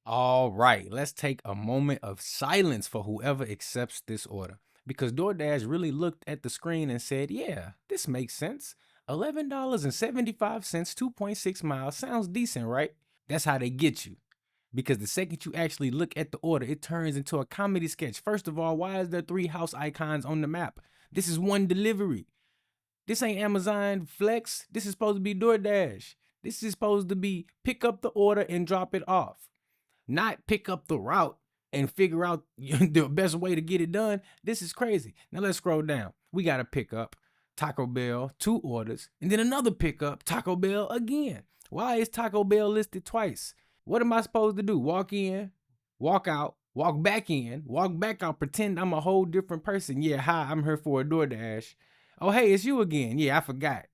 All right, let's take a moment of silence for whoever accepts this order. Because DoorDash really looked at the screen and said, yeah, this makes sense. $11.75, 2.6 miles sounds decent, right? That's how they get you. Because the second you actually look at the order, it turns into a comedy sketch. First of all, why is there 3 house icons on the map? This is one delivery. This ain't Amazon Flex. This is supposed to be DoorDash. This is supposed to be pick up the order and drop it off, not pick up the route and figure out the best way to get it done. This is crazy. Now let's scroll down. We got to pick up Taco Bell, 2 orders, and then another pickup, Taco Bell again. Why is Taco Bell listed twice? What am I supposed to do? Walk in, walk out, walk back in, walk back out, pretend I'm a whole different person. Yeah, hi, I'm here for a DoorDash. Oh, hey, it's you again. Yeah, I forgot.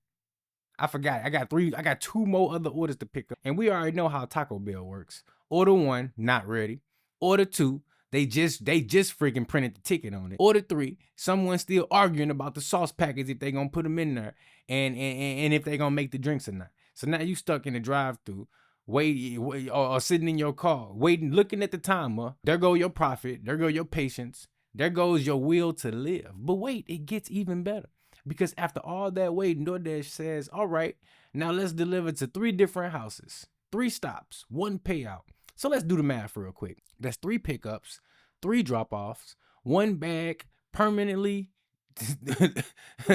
I got 2 more other orders to pick up. And we already know how Taco Bell works. Order 1, not ready. Order 2, they just freaking printed the ticket on it. Order 3, someone's still arguing about the sauce packets if they gonna put them in there and if they gonna make the drinks or not. So now you stuck in the drive-thru, wait or sitting in your car, waiting, looking at the timer. There go your profit, there go your patience, there goes your will to live. But wait, it gets even better. Because after all that waiting, DoorDash says, all right, now let's deliver to 3 different houses, 3 stops, 1 payout. So let's do the math real quick. That's 3 pickups, 3 drop-offs, 1 bag permanently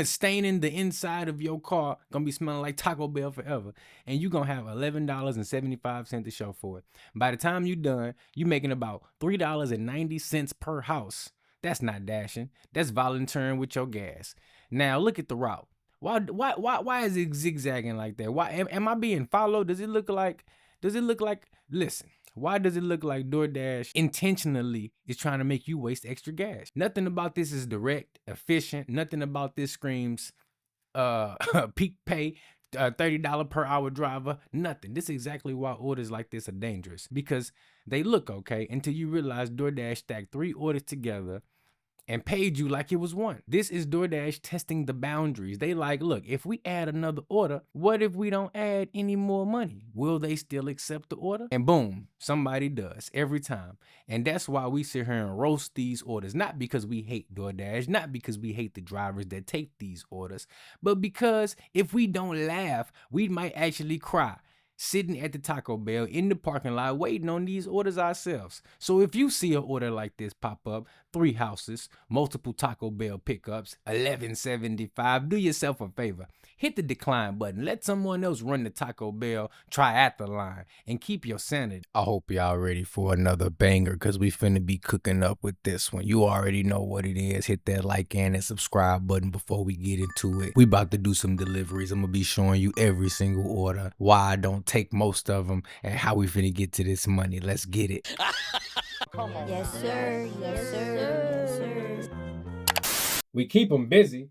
staining the inside of your car, gonna be smelling like Taco Bell forever, and you gonna have $11.75 to show for it. By the time you done, you making about $3.90 per house. That's not dashing. That's volunteering with your gas. Now look at the route. Why is it zigzagging like that? Why am I being followed? Does it look like listen, why does it look like DoorDash intentionally is trying to make you waste extra gas? Nothing about this is direct, efficient. Nothing about this screams peak pay, $30 per hour driver, nothing. This is exactly why orders like this are dangerous, because they look okay until you realize DoorDash stacked 3 orders together and paid you like it was one. This is DoorDash testing the boundaries. They like, look, if we add another order, what if we don't add any more money? Will they still accept the order? And boom, somebody does every time. And that's why we sit here and roast these orders, not because we hate DoorDash, not because we hate the drivers that take these orders, but because if we don't laugh, we might actually cry, sitting at the Taco Bell in the parking lot waiting on these orders ourselves. So if you see an order like this pop up, 3 houses, multiple Taco Bell pickups, $11.75, do yourself a favor. Hit the decline button. Let someone else run the Taco Bell triathlon and keep your sanity. I hope y'all ready for another banger, because we finna be cooking up with this one. You already know what it is. Hit that like and subscribe button before we get into it. We about to do some deliveries. I'm gonna be showing you every single order, why I don't take most of them, and how we finna get to this money. Let's get it. Yes, sir. Yes, sir. Yes, sir. We keep them busy.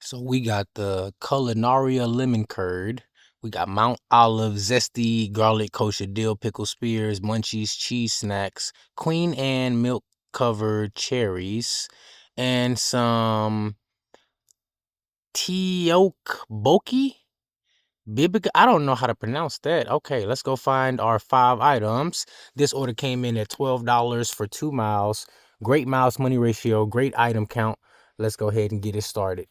So we got the Culinaria Lemon Curd. We got Mount Olive Zesty Garlic Kosher Dill Pickle Spears Munchies Cheese Snacks, Queen Anne Milk Covered Cherries, and some Teokboki Bibica. I don't know how to pronounce that. Okay, let's go find our 5 items. This order came in at $12 for 2 miles. Great miles money ratio, great item count. Let's go ahead and get it started.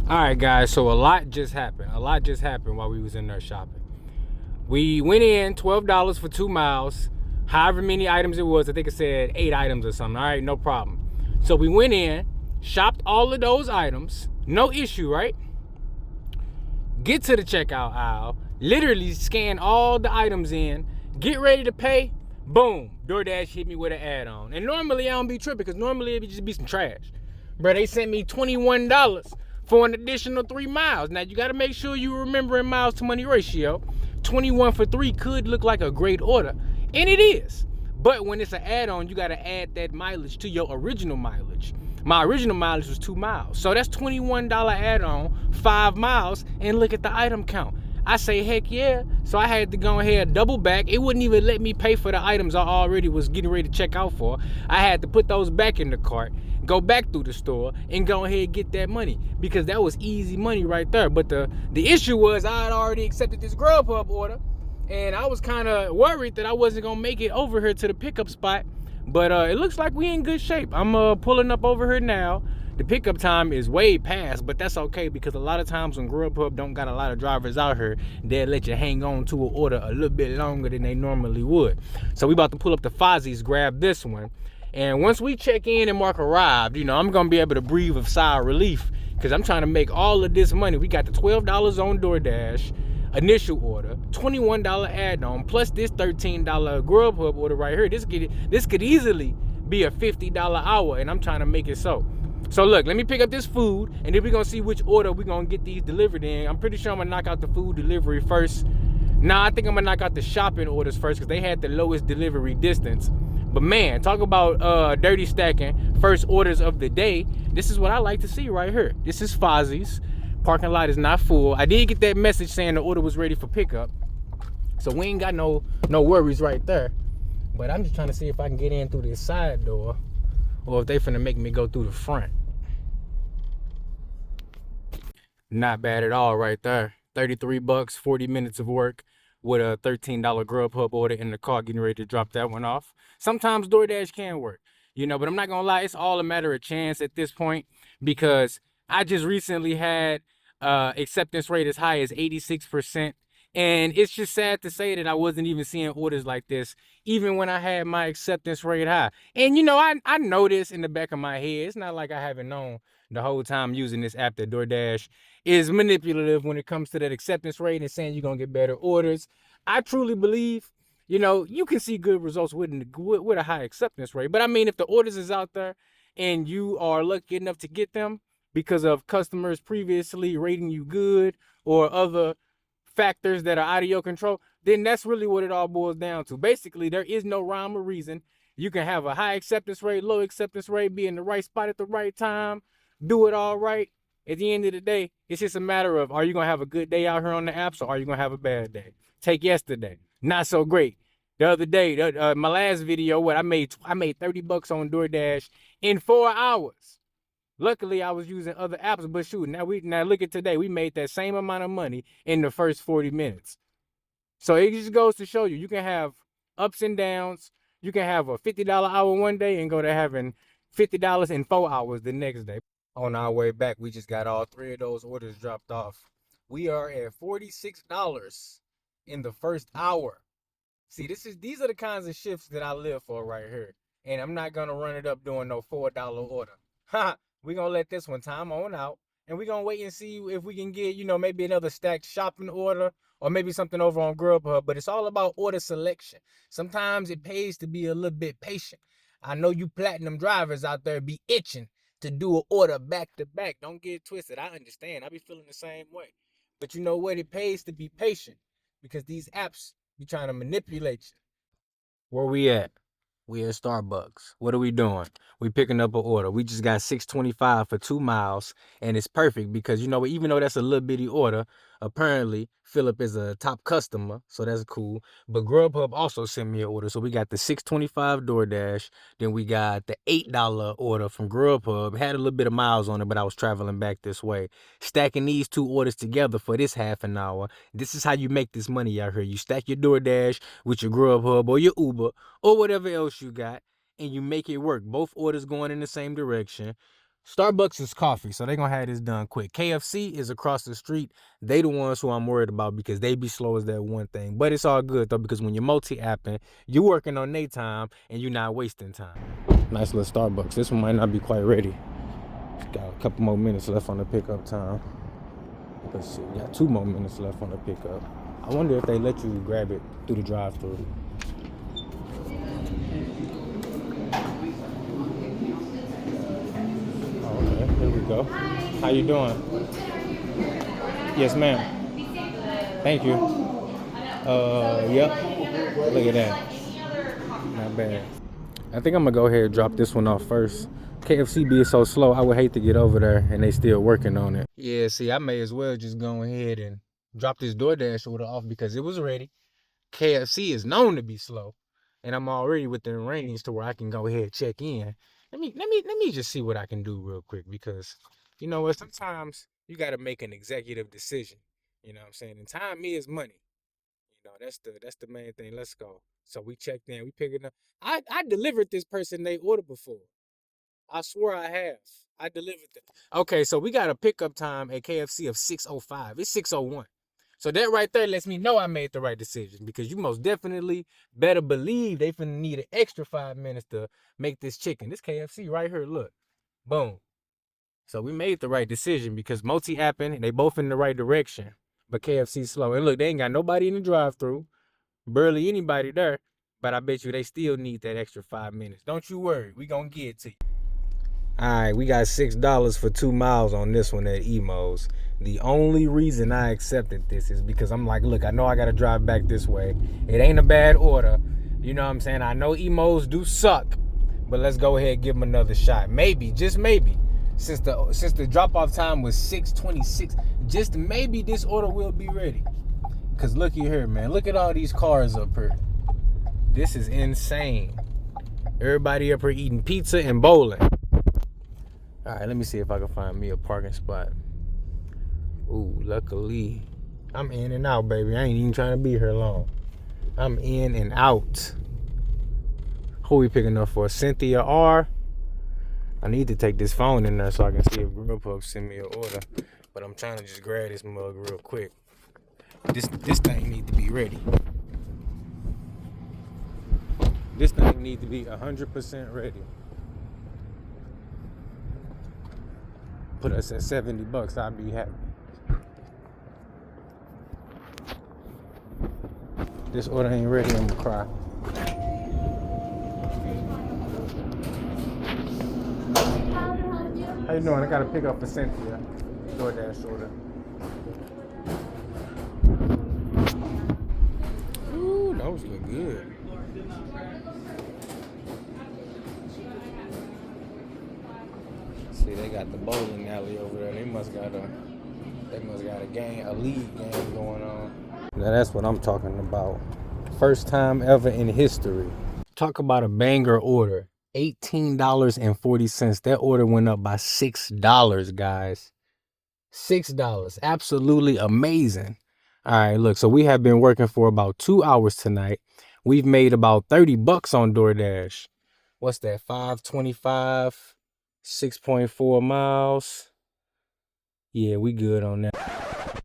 All right, guys, so a lot just happened while we was in there shopping. We went in, $12 for 2 miles, however many items it was. I think it said 8 items or something. All right, no problem. So we went in, shopped all of those items, no issue, right? Get to the checkout aisle, literally scan all the items in, get ready to pay, boom, DoorDash hit me with an add-on. And normally I don't be tripping, because normally it would just be some trash. Bro, they sent me $21 for an additional 3 miles. Now, you got to make sure you remembering miles to money ratio. 21 for 3 could look like a great order, and it is. But when it's an add-on, you got to add that mileage to your original mileage. My original mileage was 2 miles. So that's $21 add-on, 5 miles, and look at the item count. I say, heck yeah. So I had to go ahead and double back. It wouldn't even let me pay for the items I already was getting ready to check out for. I had to put those back in the cart, go back through the store and go ahead and get that money, because that was easy money right there. But the issue was I had already accepted this Grubhub order, and I was kind of worried that I wasn't gonna make it over here to the pickup spot. But it looks like we in good shape. I'm pulling up over here now. The pickup time is way past, but that's okay, because a lot of times when Grubhub don't got a lot of drivers out here, they'll let you hang on to an order a little bit longer than they normally would. So we about to pull up the Fozzie's, grab this one. And once we check in and mark arrived, you know, I'm gonna be able to breathe a sigh of relief, because I'm trying to make all of this money. We got the $12 on DoorDash initial order, $21 add-on, plus this $13 Grubhub order right here. This could easily be a $50 hour, and I'm trying to make it so. So look, let me pick up this food, and then we're gonna see which order we're gonna get these delivered in. I'm pretty sure I'm gonna knock out the food delivery first. Nah, I think I'm gonna knock out the shopping orders first, because they had the lowest delivery distance. But man, talk about dirty stacking first orders of the day. This is what I like to see right here. This is Fozzie's. Parking lot is not full. I did get that message saying the order was ready for pickup, so we ain't got no worries right there. But I'm just trying to see if I can get in through this side door, or if they finna make me go through the front. Not bad at all right there. 33 bucks, 40 minutes of work with a $13 Grubhub order in the car, getting ready to drop that one off. Sometimes DoorDash can work, you know, but I'm not gonna lie, it's all a matter of chance at this point, because I just recently had acceptance rate as high as 86%. And it's just sad to say that I wasn't even seeing orders like this, even when I had my acceptance rate high. And you know, I know this in the back of my head. It's not like I haven't known the whole time using this app that DoorDash is manipulative when it comes to that acceptance rate and saying you're gonna get better orders. I truly believe, you know, you can see good results with a high acceptance rate. But I mean, if the orders is out there and you are lucky enough to get them because of customers previously rating you good or other factors that are out of your control, then that's really what it all boils down to. Basically, there is no rhyme or reason. You can have a high acceptance rate, low acceptance rate, be in the right spot at the right time, do it all right. At the end of the day, it's just a matter of, are you going to have a good day out here on the apps, or are you going to have a bad day? Take yesterday, not so great. The other day, my last video, I made 30 bucks on DoorDash in 4 hours. Luckily, I was using other apps, but shoot, now look at today. We made that same amount of money in the first 40 minutes. So it just goes to show you can have ups and downs. You can have a $50 hour one day and go to having $50 in 4 hours the next day. On our way back, we just got all 3 of those orders dropped off. We are at $46 in the first hour. See, these are the kinds of shifts that I live for right here. And I'm not gonna run it up doing no $4 order. Ha! We're going to let this one time on out, and we're going to wait and see if we can get, you know, maybe another stacked shopping order, or maybe something over on Grubhub. But it's all about order selection. Sometimes it pays to be a little bit patient. I know you platinum drivers out there be itching to do an order back to back. Don't get it twisted. I understand. I be feeling the same way. But you know what? It pays to be patient, because these apps be trying to manipulate you. Where we at? We at Starbucks. What are we doing? We picking up an order. We just got $6.25 for 2 miles, and it's perfect because, you know, even though that's a little bitty order, apparently Philip is a top customer, so that's cool. But Grubhub also sent me an order, so we got the $6.25 DoorDash, then we got the $8 order from Grubhub. Had a little bit of miles on it, but I was traveling back this way. Stacking these 2 orders together for this half an hour. This is how you make this money out here. You stack your DoorDash with your Grubhub or your Uber or whatever else you got, and you make it work. Both orders going in the same direction. Starbucks is coffee, so they're going to have this done quick. KFC is across the street. They the ones who I'm worried about, because they be slow as that one thing. But it's all good, though, because when you're multi-apping, you're working on their time, and you're not wasting time. Nice little Starbucks. This one might not be quite ready. It's got a couple more minutes left on the pickup time. Let's see. We got 2 more minutes left on the pickup. I wonder if they let you grab it through the drive-thru. Here we go. How you doing? Yes, ma'am. Thank you. Yep. Look at that. Not bad. I think I'm gonna go ahead and drop this one off first. KFC being so slow, I would hate to get over there and they still working on it. Yeah, see, I may as well just go ahead and drop this DoorDash order off because it was ready. KFC is known to be slow, and I'm already within range to where I can go ahead and check in Let me just see what I can do real quick, because you know what, sometimes you gotta make an executive decision. You know what I'm saying? And time is money. You know, that's the main thing. Let's go. So we checked in, we picked it up. I delivered this person they order before. I swear I have. I delivered them. Okay, so we got a pickup time at KFC of 6:05. It's 6:01. So that right there lets me know I made the right decision, because you most definitely better believe they finna need an extra 5 minutes to make this chicken. This KFC right here, look. Boom. So we made the right decision, because Moti happened and they both in the right direction. But KFC slow. And look, they ain't got nobody in the drive-thru. Barely anybody there. But I bet you they still need that extra 5 minutes. Don't you worry. We gonna get it to you. All right, we got $6 for 2 miles on this one at Emo's. The only reason I accepted this is because I'm like, look, I know I got to drive back this way. It ain't a bad order. You know what I'm saying? I know Emo's do suck, but let's go ahead and give them another shot. Maybe, just maybe, since the drop-off time was 6:26, just maybe this order will be ready. Because looky here, man. Look at all these cars up here. This is insane. Everybody up here eating pizza and bowling. All right, let me see if I can find me a parking spot. Ooh, luckily, I'm in and out, baby. I ain't even trying to be here long. I'm in and out. Who we picking up for? Cynthia R. I need to take this phone in there so I can see if Grillpub send me an order. But I'm trying to just grab this mug real quick. This thing need to be ready. This thing need to be 100% ready. Put us at $70, I'd be happy. This order ain't ready, I'm gonna cry. How you doing? I gotta pick up for Cynthia. DoorDash order. Ooh, those look good. See, they got the bowling alley over there. They must got a game, a league game going on. Now that's what I'm talking about. First time ever in history. Talk about a banger order. $18.40. That order went up by $6, guys. $6. Absolutely amazing. All right, look, so we have been working for about 2 hours tonight. We've made about $30 on DoorDash. What's that? 525, 6.4 miles. Yeah, we good on that.